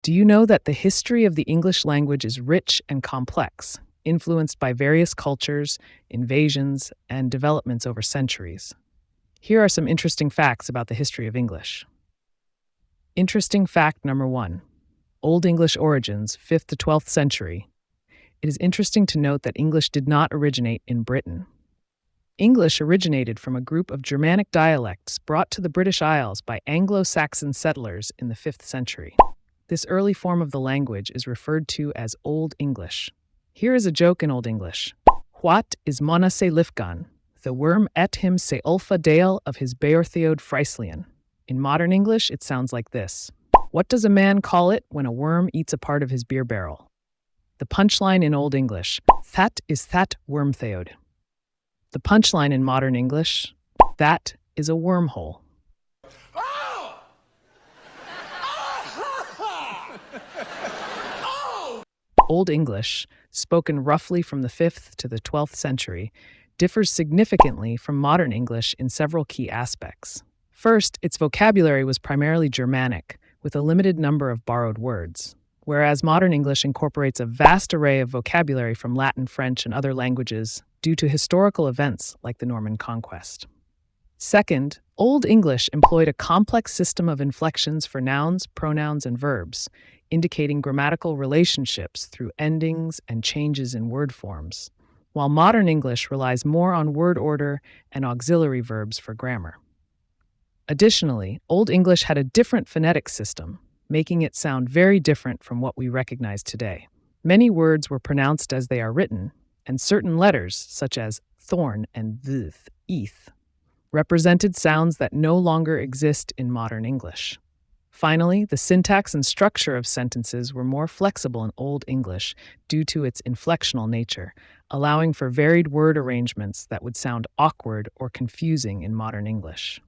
Do you know that the history of the English language is rich and complex, influenced by various cultures, invasions, and developments over centuries? Here are some interesting facts about the history of English. Interesting fact number 1. Old English origins, 5th to 12th century. It is interesting to note that English did not originate in Britain. English originated from a group of Germanic dialects brought to the British Isles by Anglo-Saxon settlers in the 5th century. This early form of the language is referred to as Old English. Here is a joke in Old English. What is mona se lifgan? The worm et him se ulfa dale of his beortheod Frieslian. In modern English, it sounds like this. What does a man call it when a worm eats a part of his beer barrel? The punchline in Old English, that is that wormtheod. The punchline in modern English, that is a wormhole. Old English, spoken roughly from the 5th to the 12th century, differs significantly from modern English in several key aspects. First, its vocabulary was primarily Germanic, with a limited number of borrowed words, whereas modern English incorporates a vast array of vocabulary from Latin, French, and other languages due to historical events like the Norman Conquest. Second, Old English employed a complex system of inflections for nouns, pronouns, and verbs, indicating grammatical relationships through endings and changes in word forms, while modern English relies more on word order and auxiliary verbs for grammar. Additionally, Old English had a different phonetic system, making it sound very different from what we recognize today. Many words were pronounced as they are written, and certain letters, such as thorn and th, represented sounds that no longer exist in modern English. Finally, the syntax and structure of sentences were more flexible in Old English due to its inflectional nature, allowing for varied word arrangements that would sound awkward or confusing in modern English.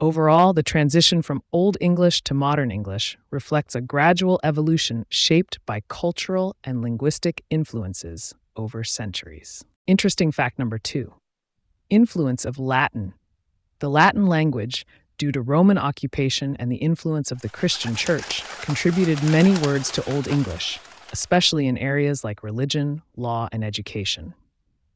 Overall, the transition from Old English to modern English reflects a gradual evolution shaped by cultural and linguistic influences over centuries. Interesting fact number 2. Influence of Latin. The Latin language, due to Roman occupation and the influence of the Christian Church, contributed many words to Old English, especially in areas like religion, law, and education.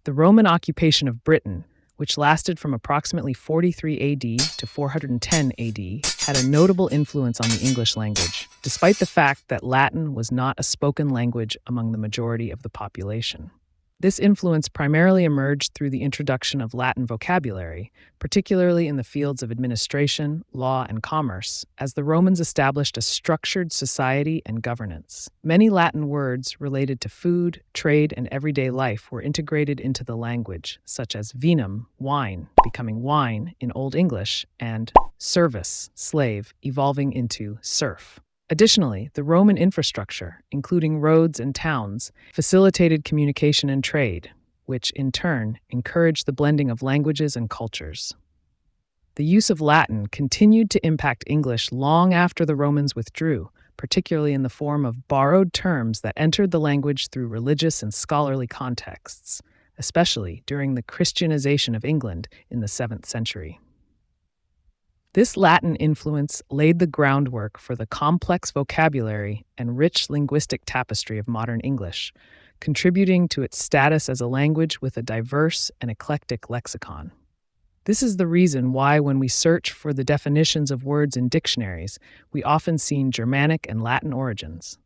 The Roman occupation of Britain, which lasted from approximately 43 AD to 410 AD, had a notable influence on the English language, despite the fact that Latin was not a spoken language among the majority of the population. This influence primarily emerged through the introduction of Latin vocabulary, particularly in the fields of administration, law, and commerce, as the Romans established a structured society and governance. Many Latin words related to food, trade, and everyday life were integrated into the language, such as vinum, wine, becoming wine in Old English, and servus, slave, evolving into serf. Additionally, the Roman infrastructure, including roads and towns, facilitated communication and trade, which, in turn, encouraged the blending of languages and cultures. The use of Latin continued to impact English long after the Romans withdrew, particularly in the form of borrowed terms that entered the language through religious and scholarly contexts, especially during the Christianization of England in the 7th century. This Latin influence laid the groundwork for the complex vocabulary and rich linguistic tapestry of modern English, contributing to its status as a language with a diverse and eclectic lexicon. This is the reason why, when we search for the definitions of words in dictionaries, we often see Germanic and Latin origins.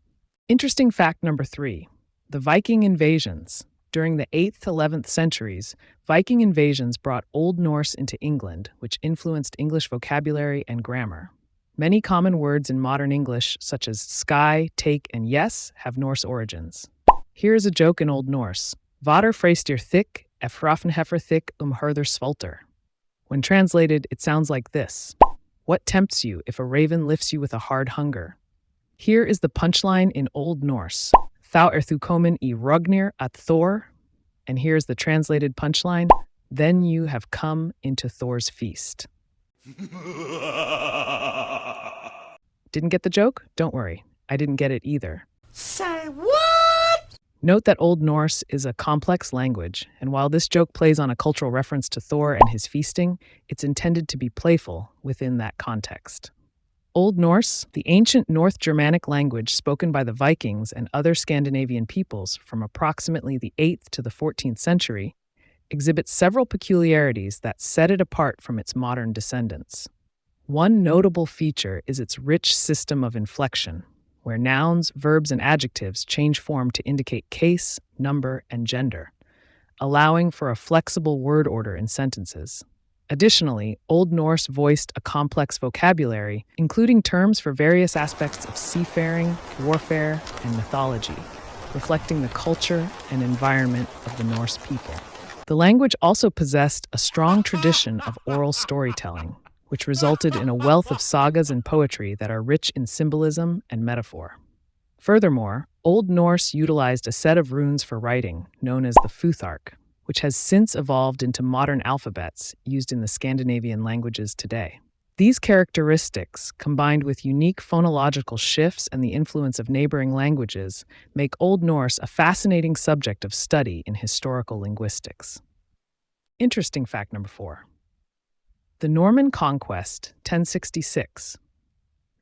Interesting fact number 3. The Viking Invasions. During the 8th to 11th centuries, Viking invasions brought Old Norse into England, which influenced English vocabulary and grammar. Many common words in modern English, such as sky, take, and yes, have Norse origins. Here is a joke in Old Norse. Vader freistir thik, efrafenhefer thik herther svolter. When translated, it sounds like this. What tempts you if a raven lifts you with a hard hunger? Here is the punchline in Old Norse. Thou thu komen I Rugnir at Thor. And here's the translated punchline. Then you have come into Thor's feast. Didn't get the joke? Don't worry. I didn't get it either. Say what? Note that Old Norse is a complex language, and while this joke plays on a cultural reference to Thor and his feasting, it's intended to be playful within that context. Old Norse, the ancient North Germanic language spoken by the Vikings and other Scandinavian peoples from approximately the 8th to the 14th century, exhibits several peculiarities that set it apart from its modern descendants. One notable feature is its rich system of inflection, where nouns, verbs, and adjectives change form to indicate case, number, and gender, allowing for a flexible word order in sentences. Additionally, Old Norse voiced a complex vocabulary, including terms for various aspects of seafaring, warfare, and mythology, reflecting the culture and environment of the Norse people. The language also possessed a strong tradition of oral storytelling, which resulted in a wealth of sagas and poetry that are rich in symbolism and metaphor. Furthermore, Old Norse utilized a set of runes for writing, known as the Futhark, which has since evolved into modern alphabets used in the Scandinavian languages today. These characteristics, combined with unique phonological shifts and the influence of neighboring languages, make Old Norse a fascinating subject of study in historical linguistics. Interesting fact number 4. The Norman Conquest, 1066.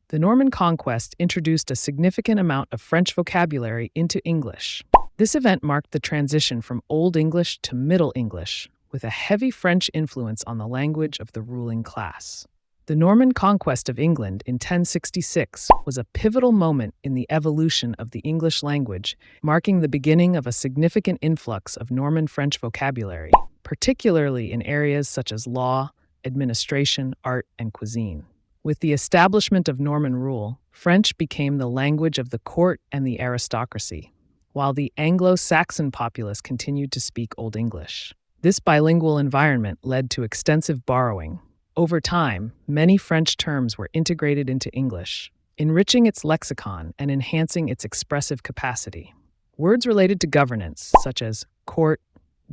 The Norman Conquest introduced a significant amount of French vocabulary into English. This event marked the transition from Old English to Middle English, with a heavy French influence on the language of the ruling class. The Norman Conquest of England in 1066 was a pivotal moment in the evolution of the English language, marking the beginning of a significant influx of Norman French vocabulary, particularly in areas such as law, administration, art, and cuisine. With the establishment of Norman rule, French became the language of the court and the aristocracy, while the Anglo-Saxon populace continued to speak Old English. This bilingual environment led to extensive borrowing. Over time, many French terms were integrated into English, enriching its lexicon and enhancing its expressive capacity. Words related to governance, such as court,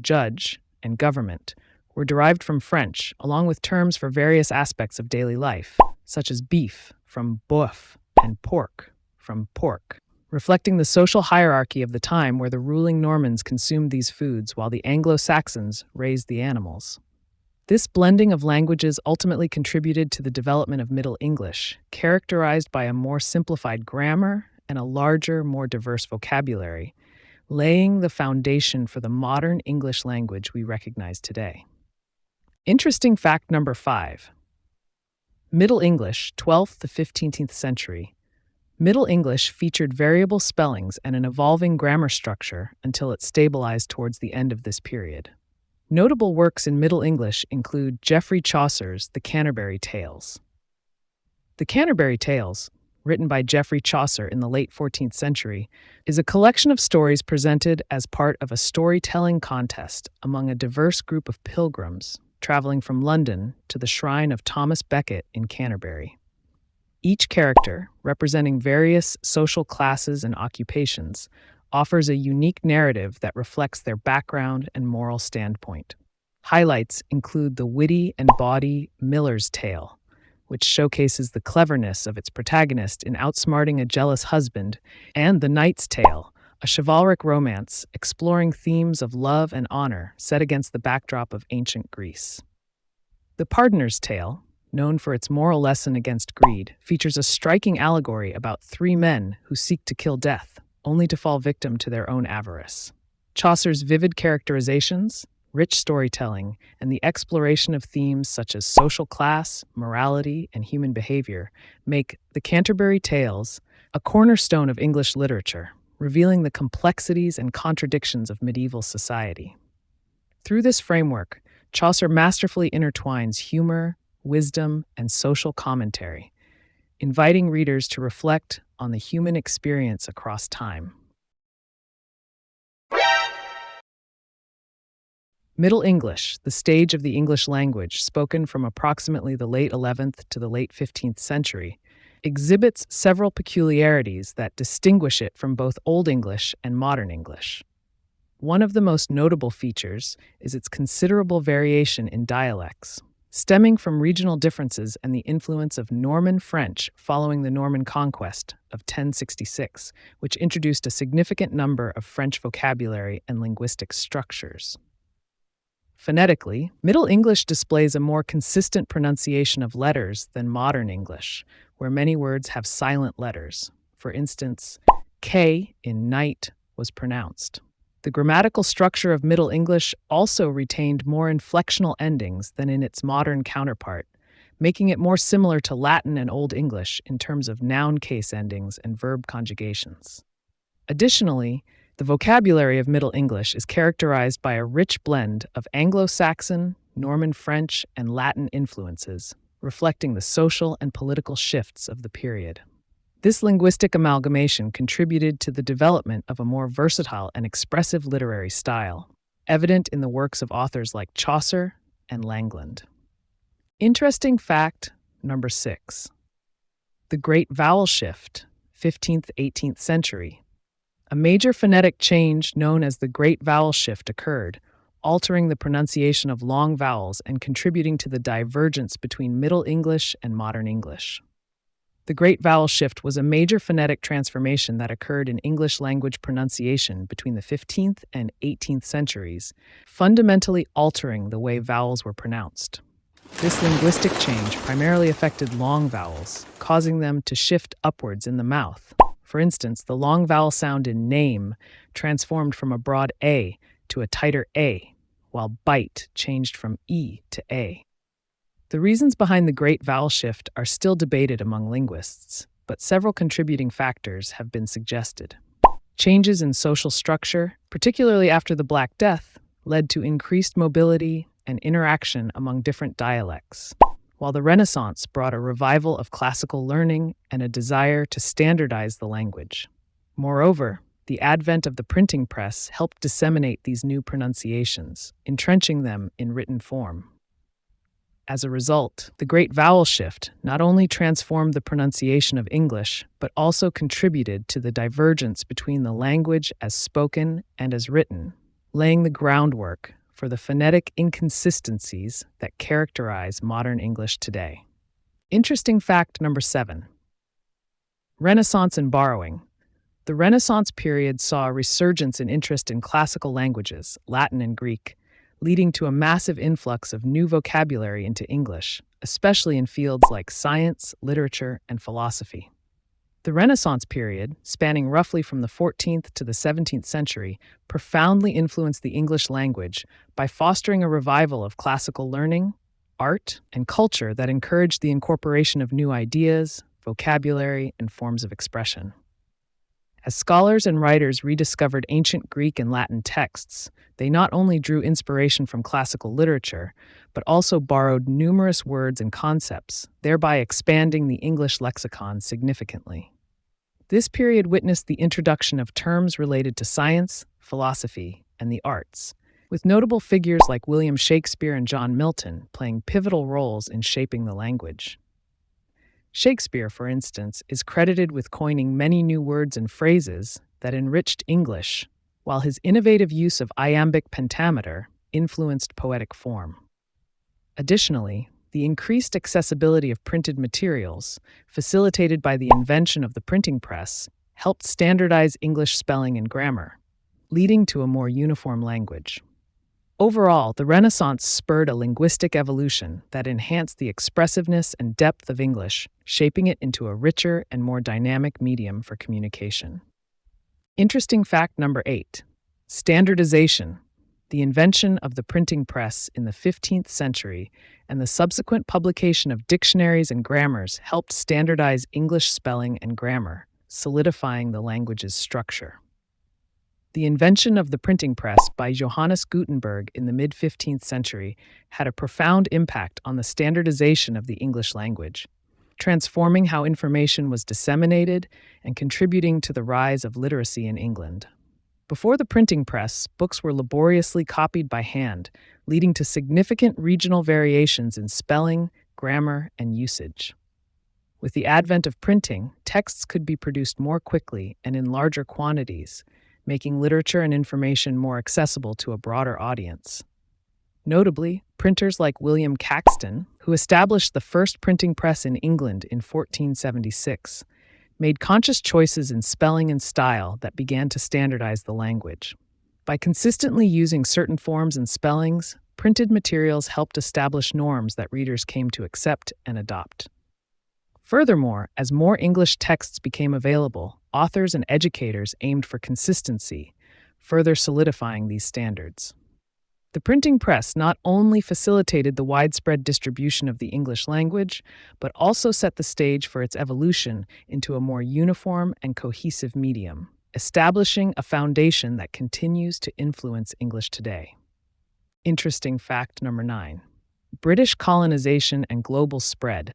judge, and government, were derived from French, along with terms for various aspects of daily life, such as beef from boeuf and pork from pork, reflecting the social hierarchy of the time where the ruling Normans consumed these foods while the Anglo-Saxons raised the animals. This blending of languages ultimately contributed to the development of Middle English, characterized by a more simplified grammar and a larger, more diverse vocabulary, laying the foundation for the modern English language we recognize today. Interesting fact number 5. Middle English, 12th to 15th century. Middle English featured variable spellings and an evolving grammar structure until it stabilized towards the end of this period. Notable works in Middle English include Geoffrey Chaucer's The Canterbury Tales. The Canterbury Tales, written by Geoffrey Chaucer in the late 14th century, is a collection of stories presented as part of a storytelling contest among a diverse group of pilgrims traveling from London to the shrine of Thomas Becket in Canterbury. Each character, representing various social classes and occupations, offers a unique narrative that reflects their background and moral standpoint. Highlights include the witty and bawdy Miller's Tale, which showcases the cleverness of its protagonist in outsmarting a jealous husband, and The Knight's Tale, a chivalric romance exploring themes of love and honor set against the backdrop of ancient Greece. The Pardoner's Tale, known for its moral lesson against greed, features a striking allegory about 3 men who seek to kill death, only to fall victim to their own avarice. Chaucer's vivid characterizations, rich storytelling, and the exploration of themes such as social class, morality, and human behavior make The Canterbury Tales a cornerstone of English literature, revealing the complexities and contradictions of medieval society. Through this framework, Chaucer masterfully intertwines humor, wisdom, and social commentary, inviting readers to reflect on the human experience across time. Middle English, the stage of the English language, spoken from approximately the late 11th to the late 15th century, exhibits several peculiarities that distinguish it from both Old English and Modern English. One of the most notable features is its considerable variation in dialects, stemming from regional differences and the influence of Norman French following the Norman Conquest of 1066, which introduced a significant number of French vocabulary and linguistic structures. Phonetically, Middle English displays a more consistent pronunciation of letters than Modern English, where many words have silent letters. For instance, K in night was pronounced. The grammatical structure of Middle English also retained more inflectional endings than in its modern counterpart, making it more similar to Latin and Old English in terms of noun case endings and verb conjugations. Additionally, the vocabulary of Middle English is characterized by a rich blend of Anglo-Saxon, Norman French, and Latin influences, reflecting the social and political shifts of the period. This linguistic amalgamation contributed to the development of a more versatile and expressive literary style, evident in the works of authors like Chaucer and Langland. Interesting fact number 6. The Great Vowel Shift, 15th–18th century. A major phonetic change known as the Great Vowel Shift occurred, altering the pronunciation of long vowels and contributing to the divergence between Middle English and Modern English. The Great Vowel Shift was a major phonetic transformation that occurred in English language pronunciation between the 15th and 18th centuries, fundamentally altering the way vowels were pronounced. This linguistic change primarily affected long vowels, causing them to shift upwards in the mouth. For instance, the long vowel sound in name transformed from a broad A to a tighter A, while bite changed from E to A. The reasons behind the Great Vowel Shift are still debated among linguists, but several contributing factors have been suggested. Changes in social structure, particularly after the Black Death, led to increased mobility and interaction among different dialects, while the Renaissance brought a revival of classical learning and a desire to standardize the language. Moreover, the advent of the printing press helped disseminate these new pronunciations, entrenching them in written form. As a result, the Great Vowel Shift not only transformed the pronunciation of English, but also contributed to the divergence between the language as spoken and as written, laying the groundwork for the phonetic inconsistencies that characterize modern English today. Interesting fact number 7. Renaissance and borrowing. The Renaissance period saw a resurgence in interest in classical languages, Latin and Greek, leading to a massive influx of new vocabulary into English, especially in fields like science, literature, and philosophy. The Renaissance period, spanning roughly from the 14th to the 17th century, profoundly influenced the English language by fostering a revival of classical learning, art, and culture that encouraged the incorporation of new ideas, vocabulary, and forms of expression. As scholars and writers rediscovered ancient Greek and Latin texts, they not only drew inspiration from classical literature, but also borrowed numerous words and concepts, thereby expanding the English lexicon significantly. This period witnessed the introduction of terms related to science, philosophy, and the arts, with notable figures like William Shakespeare and John Milton playing pivotal roles in shaping the language. Shakespeare, for instance, is credited with coining many new words and phrases that enriched English, while his innovative use of iambic pentameter influenced poetic form. Additionally, the increased accessibility of printed materials, facilitated by the invention of the printing press, helped standardize English spelling and grammar, leading to a more uniform language. Overall, the Renaissance spurred a linguistic evolution that enhanced the expressiveness and depth of English, shaping it into a richer and more dynamic medium for communication. Interesting fact number 8. Standardization. The invention of the printing press in the 15th century and the subsequent publication of dictionaries and grammars helped standardize English spelling and grammar, solidifying the language's structure. The invention of the printing press by Johannes Gutenberg in the mid-15th century had a profound impact on the standardization of the English language, transforming how information was disseminated and contributing to the rise of literacy in England. Before the printing press, books were laboriously copied by hand, leading to significant regional variations in spelling, grammar, and usage. With the advent of printing, texts could be produced more quickly and in larger quantities, making literature and information more accessible to a broader audience. Notably, printers like William Caxton, who established the first printing press in England in 1476, made conscious choices in spelling and style that began to standardize the language. By consistently using certain forms and spellings, printed materials helped establish norms that readers came to accept and adopt. Furthermore, as more English texts became available, authors and educators aimed for consistency, further solidifying these standards. The printing press not only facilitated the widespread distribution of the English language, but also set the stage for its evolution into a more uniform and cohesive medium, establishing a foundation that continues to influence English today. Interesting fact number 9. British colonization and global spread.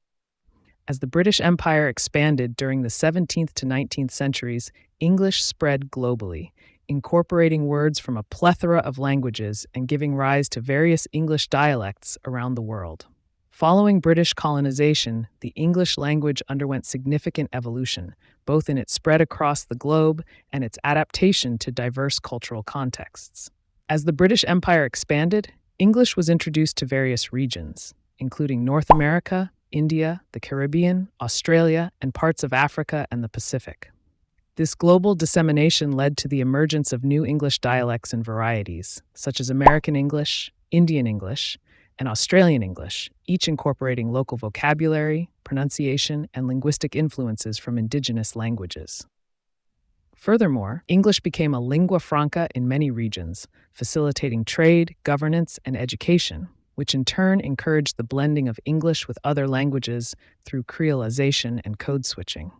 As the British Empire expanded during the 17th to 19th centuries, English spread globally, incorporating words from a plethora of languages and giving rise to various English dialects around the world. Following British colonization, the English language underwent significant evolution, both in its spread across the globe and its adaptation to diverse cultural contexts. As the British Empire expanded, English was introduced to various regions, including North America, India, the Caribbean, Australia, and parts of Africa and the Pacific. This global dissemination led to the emergence of new English dialects and varieties, such as American English, Indian English, and Australian English, each incorporating local vocabulary, pronunciation, and linguistic influences from indigenous languages. Furthermore, English became a lingua franca in many regions, facilitating trade, governance, and education, which in turn encouraged the blending of English with other languages through creolization and code switching.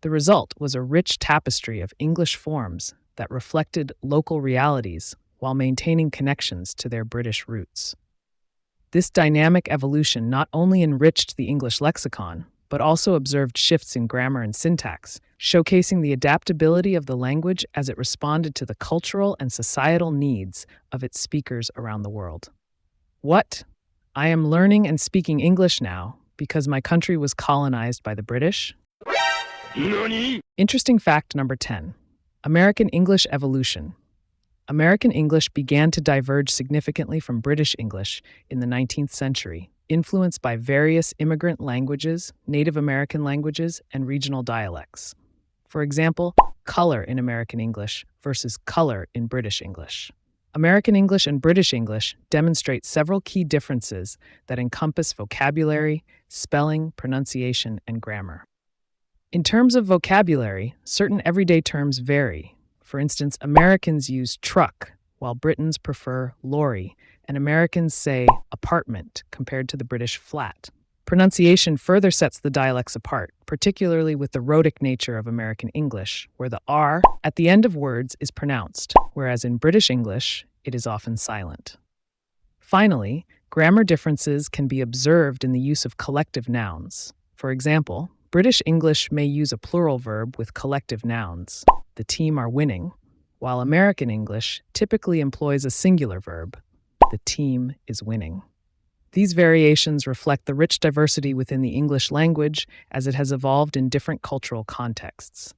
The result was a rich tapestry of English forms that reflected local realities while maintaining connections to their British roots. This dynamic evolution not only enriched the English lexicon, but also observed shifts in grammar and syntax, showcasing the adaptability of the language as it responded to the cultural and societal needs of its speakers around the world. What? I am learning and speaking English now because my country was colonized by the British? Nani? Interesting fact number 10. American English evolution. American English began to diverge significantly from British English in the 19th century, influenced by various immigrant languages, Native American languages, and regional dialects. For example, color in American English versus color in British English. American English and British English demonstrate several key differences that encompass vocabulary, spelling, pronunciation, and grammar. In terms of vocabulary, certain everyday terms vary. For instance, Americans use truck, while Britons prefer lorry, and Americans say apartment compared to the British flat. Pronunciation further sets the dialects apart, particularly with the rhotic nature of American English, where the R at the end of words is pronounced, whereas in British English, it is often silent. Finally, grammar differences can be observed in the use of collective nouns. For example, British English may use a plural verb with collective nouns, the team are winning, while American English typically employs a singular verb, the team is winning. These variations reflect the rich diversity within the English language as it has evolved in different cultural contexts.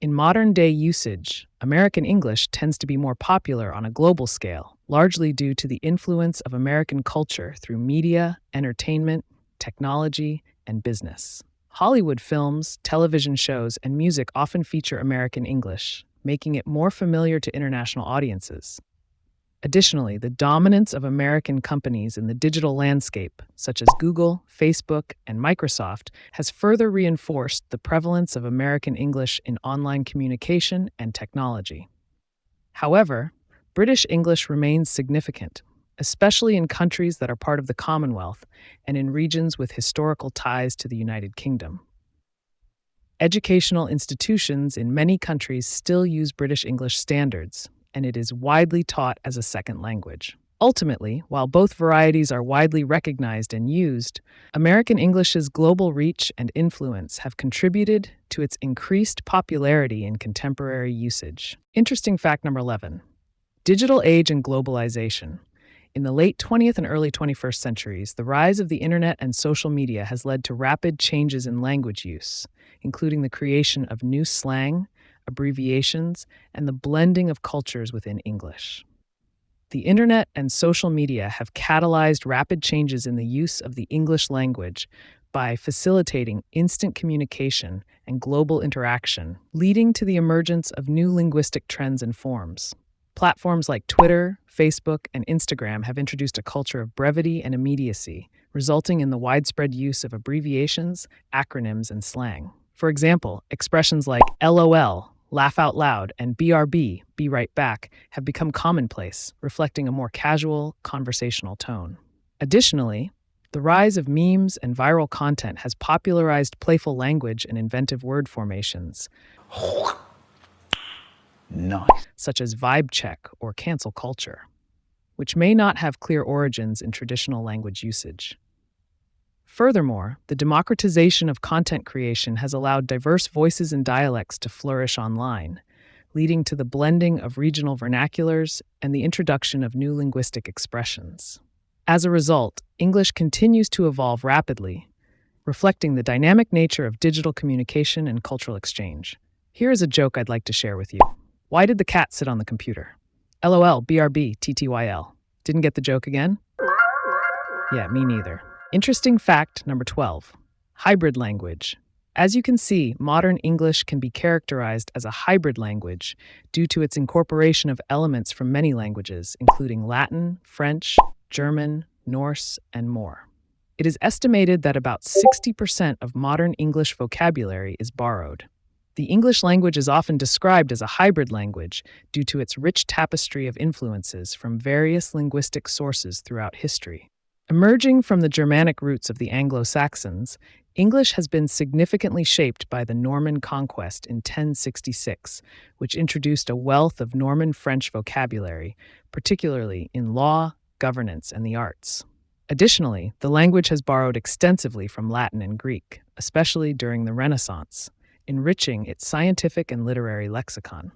In modern-day usage, American English tends to be more popular on a global scale, largely due to the influence of American culture through media, entertainment, technology, and business. Hollywood films, television shows, and music often feature American English, making it more familiar to international audiences. Additionally, the dominance of American companies in the digital landscape, such as Google, Facebook, and Microsoft, has further reinforced the prevalence of American English in online communication and technology. However, British English remains significant, especially in countries that are part of the Commonwealth and in regions with historical ties to the United Kingdom. Educational institutions in many countries still use British English standards, and it is widely taught as a second language. Ultimately, while both varieties are widely recognized and used, American English's global reach and influence have contributed to its increased popularity in contemporary usage. Interesting fact number 11. Digital age and globalization. In the late 20th and early 21st centuries, the rise of the internet and social media has led to rapid changes in language use, including the creation of new slang, abbreviations, and the blending of cultures within English. The internet and social media have catalyzed rapid changes in the use of the English language by facilitating instant communication and global interaction, leading to the emergence of new linguistic trends and forms. Platforms like Twitter, Facebook, and Instagram have introduced a culture of brevity and immediacy, resulting in the widespread use of abbreviations, acronyms, and slang. For example, expressions like LOL, laugh out loud, and BRB, be right back, have become commonplace, reflecting a more casual, conversational tone. Additionally, the rise of memes and viral content has popularized playful language and inventive word formations, Nice. such as vibe check or cancel culture, which may not have clear origins in traditional language usage. Furthermore, the democratization of content creation has allowed diverse voices and dialects to flourish online, leading to the blending of regional vernaculars and the introduction of new linguistic expressions. As a result, English continues to evolve rapidly, reflecting the dynamic nature of digital communication and cultural exchange. Here is a joke I'd like to share with you. Why did the cat sit on the computer? LOL, BRB, TTYL. Didn't get the joke again? Yeah, me neither. Interesting fact number 12. Hybrid language. As you can see, modern English can be characterized as a hybrid language due to its incorporation of elements from many languages, including Latin, French, German, Norse, and more. It is estimated that about 60% of modern English vocabulary is borrowed. The English language is often described as a hybrid language due to its rich tapestry of influences from various linguistic sources throughout history. Emerging from the Germanic roots of the Anglo-Saxons, English has been significantly shaped by the Norman Conquest in 1066, which introduced a wealth of Norman French vocabulary, particularly in law, governance, and the arts. Additionally, the language has borrowed extensively from Latin and Greek, especially during the Renaissance, enriching its scientific and literary lexicon.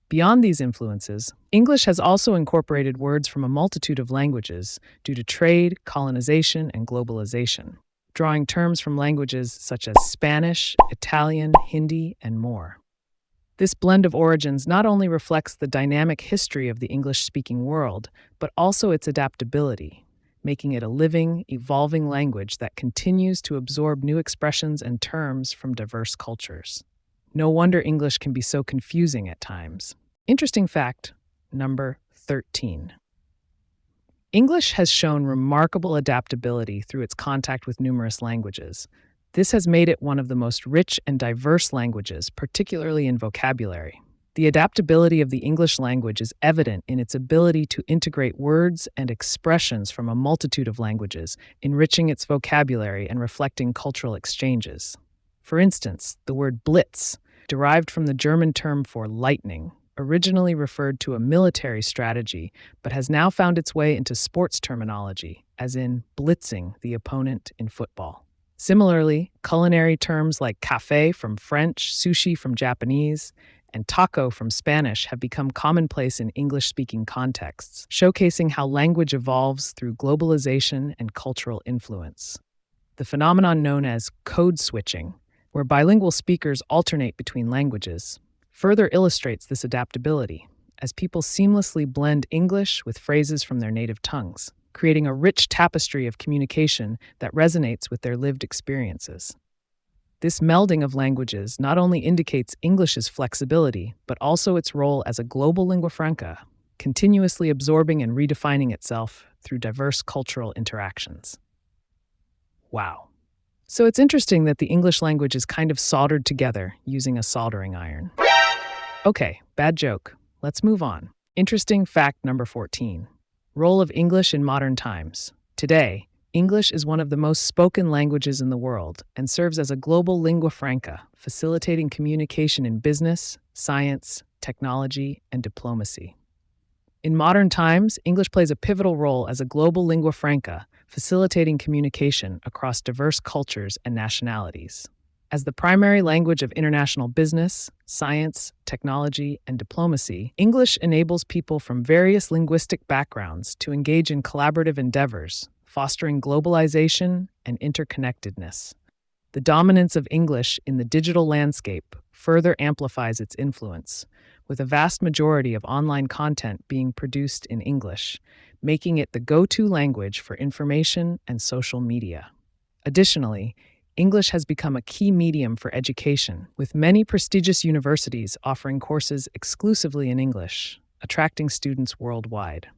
Beyond these influences, English has also incorporated words from a multitude of languages due to trade, colonization, and globalization, drawing terms from languages such as Spanish, Italian, Hindi, and more. This blend of origins not only reflects the dynamic history of the English-speaking world, but also its adaptability, making it a living, evolving language that continues to absorb new expressions and terms from diverse cultures. No wonder English can be so confusing at times. Interesting fact number 13. English has shown remarkable adaptability through its contact with numerous languages. This has made it one of the most rich and diverse languages, particularly in vocabulary. The adaptability of the English language is evident in its ability to integrate words and expressions from a multitude of languages, enriching its vocabulary and reflecting cultural exchanges. For instance, the word blitz, derived from the German term for lightning, originally referred to a military strategy, but has now found its way into sports terminology, as in blitzing the opponent in football. Similarly, culinary terms like café from French, sushi from Japanese, and taco from Spanish have become commonplace in English-speaking contexts, showcasing how language evolves through globalization and cultural influence. The phenomenon known as code switching, where bilingual speakers alternate between languages, further illustrates this adaptability, as people seamlessly blend English with phrases from their native tongues, creating a rich tapestry of communication that resonates with their lived experiences. This melding of languages not only indicates English's flexibility, but also its role as a global lingua franca, continuously absorbing and redefining itself through diverse cultural interactions. Wow. So it's interesting that the English language is kind of soldered together using a soldering iron. Okay, bad joke. Let's move on. Interesting fact number 14. Role of English in modern times. Today, English is one of the most spoken languages in the world and serves as a global lingua franca, facilitating communication in business, science, technology, and diplomacy. In modern times, English plays a pivotal role as a global lingua franca, facilitating communication across diverse cultures and nationalities. As the primary language of international business, science, technology, and diplomacy, English enables people from various linguistic backgrounds to engage in collaborative endeavors, fostering globalization and interconnectedness. The dominance of English in the digital landscape further amplifies its influence, with a vast majority of online content being produced in English, making it the go-to language for information and social media. Additionally, English has become a key medium for education, with many prestigious universities offering courses exclusively in English, attracting students worldwide.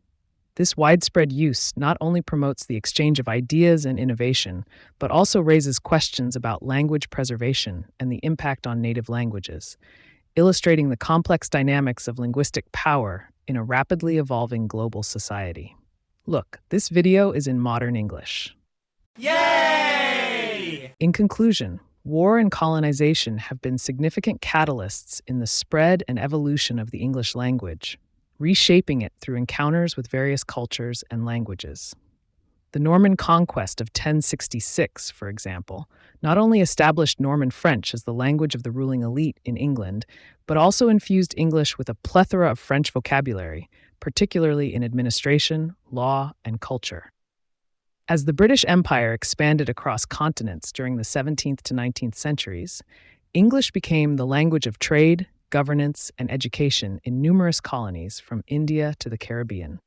This widespread use not only promotes the exchange of ideas and innovation, but also raises questions about language preservation and the impact on native languages, illustrating the complex dynamics of linguistic power in a rapidly evolving global society. Look, this video is in modern English. Yay! In conclusion, war and colonization have been significant catalysts in the spread and evolution of the English language, reshaping it through encounters with various cultures and languages. The Norman Conquest of 1066, for example, not only established Norman French as the language of the ruling elite in England, but also infused English with a plethora of French vocabulary, particularly in administration, law, and culture. As the British Empire expanded across continents during the 17th to 19th centuries, English became the language of trade, governance, and education in numerous colonies from India to the Caribbean.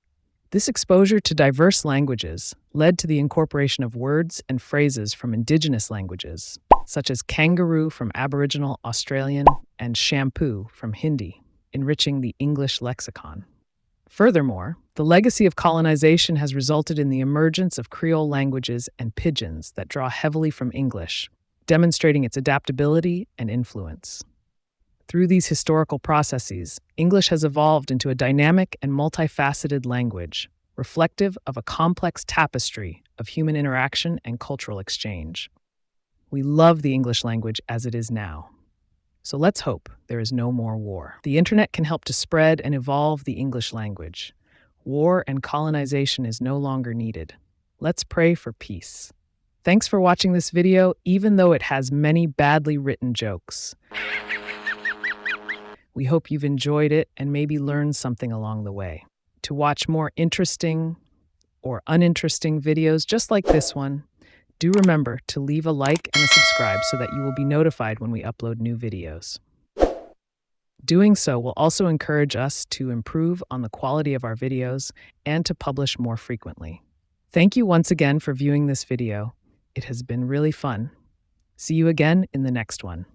This exposure to diverse languages led to the incorporation of words and phrases from indigenous languages, such as kangaroo from Aboriginal Australian and shampoo from Hindi, enriching the English lexicon. Furthermore, the legacy of colonization has resulted in the emergence of Creole languages and pidgins that draw heavily from English, demonstrating its adaptability and influence. Through these historical processes, English has evolved into a dynamic and multifaceted language, reflective of a complex tapestry of human interaction and cultural exchange. We love the English language as it is now. So let's hope there is no more war. The internet can help to spread and evolve the English language. War and colonization is no longer needed. Let's pray for peace. Thanks for watching this video, even though it has many badly written jokes. We hope you've enjoyed it and maybe learned something along the way. To watch more interesting or uninteresting videos just like this one, do remember to leave a like and a subscribe so that you will be notified when we upload new videos. Doing so will also encourage us to improve on the quality of our videos and to publish more frequently. Thank you once again for viewing this video. It has been really fun. See you again in the next one.